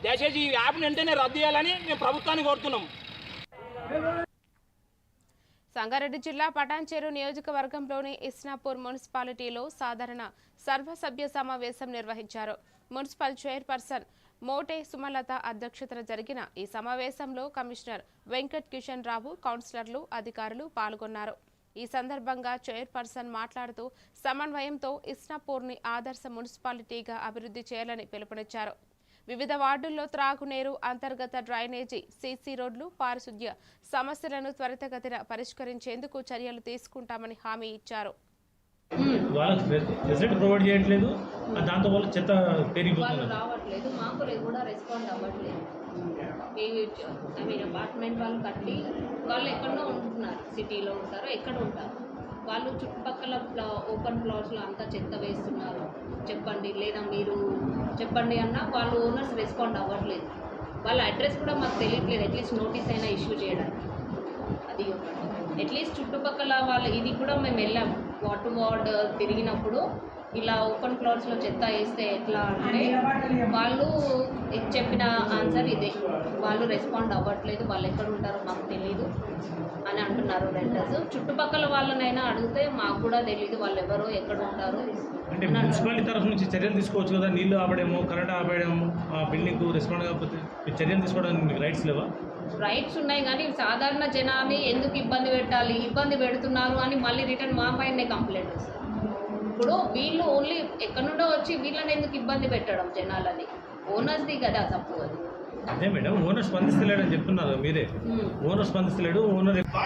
దయచేసి ఈ యాప్ని వెంటనే రద్దు చేయాలని మేము ప్రభుత్వాన్ని కోరుతున్నాం. సంగారెడ్డి జిల్లా పటాన్చెరు నియోజకవర్గంలోని ఇస్నాపూర్ మున్సిపాలిటీలో సాధారణ సర్వసభ్య సమావేశం నిర్వహించారు. మున్సిపల్ చైర్పర్సన్ మోటే సుమలత అధ్యక్షతన జరిగిన ఈ సమావేశంలో కమిషనర్ వెంకట్ కిషన్ రావు, కౌన్సిలర్లు, అధికారులు పాల్గొన్నారు. ఈ సందర్భంగా చైర్పర్సన్ మాట్లాడుతూ సమన్వయంతో ఇస్నాపూర్ని ఆదర్శ మున్సిపాలిటీగా అభివృద్ధి చేయాలని పిలుపునిచ్చారు. వివిధ వార్డుల్లో త్రాగునీరు, అంతర్గత డ్రైనేజీ, సీసీ రోడ్లు, పారిశుద్ధ్య సమస్యలను త్వరితగతిన పరిష్కరించేందుకు చర్యలు తీసుకుంటామని హామీ ఇచ్చారు. ప్రొవైడ్ చేయట్లేదు, దాంతో వాళ్ళు చెత్త పెరిగిపోతుంది, రావట్లేదు, మాకు కూడా రెస్పాండ్ అవ్వట్లేదు. అపార్ట్మెంట్ వాళ్ళు కట్టి వాళ్ళు ఎక్కడో ఉంటున్నారు, సిటీలో ఉంటారు, ఎక్కడ ఉంటారు వాళ్ళు, చుట్టుపక్కల ఓపెన్ ప్లాట్స్లో అంతా చెత్త వేస్తున్నారు. చెప్పండి, లేదా మీరు చెప్పండి అన్న వాళ్ళు ఓనర్స్ రెస్పాండ్ అవ్వట్లేదు. వాళ్ళ అడ్రస్ కూడా మాకు తెలియట్లేదు, అట్లీస్ట్ నోటీస్ అయినా ఇష్యూ చేయడానికి. అది అట్లీస్ట్ చుట్టుపక్కల వాళ్ళ ఇది కూడా మేము వెళ్ళాము, వార్డ్ టు వార్డ్ తిరిగినప్పుడు ఇలా ఓపెన్ ప్లాట్స్లో చెత్త వేస్తే ఎట్లా అంటే వాళ్ళు చెప్పిన ఆన్సర్ ఇదే, వాళ్ళు రెస్పాండ్ అవ్వట్లేదు, వాళ్ళు ఎక్కడ ఉంటారో మాకు తెలీదు అని అంటున్నారు రెంటర్స్. చుట్టుపక్కల వాళ్ళనైనా అడిగితే మాకు కూడా తెలీదు వాళ్ళు ఎవరో ఎక్కడ ఉంటారు. అంటే మున్సిపాలిటీ తరఫు నుంచి చర్యలు తీసుకోవచ్చు కదా, నీళ్లు ఆపడేమో, కరెంట్ ఆపేయడము, బిల్డింగ్ రెస్పాండ్ కాకపోతే చర్యలు తీసుకోవడానికి మీకు రైట్స్ లేవా? రైట్స్ ఉన్నాయి, కానీ సాధారణ జనాన్ని ఎందుకు ఇబ్బంది పెట్టాలి, ఇబ్బంది పెడుతున్నారు అని మళ్ళీ రిటర్న్ మా పైనే కంప్లైంట్ వస్తుంది. ఇప్పుడు వీళ్ళు ఓన్లీ ఎక్కడి నుండో వచ్చి వీళ్ళని ఎందుకు ఇబ్బంది పెట్టడం జనాలని, ఓనర్స్ది కదా తప్పు అది. అదే మేడం, ఓనర్ స్పందిస్తలేడని చెప్తున్నారు మీరే. Owner స్పందిస్తలేడు, owner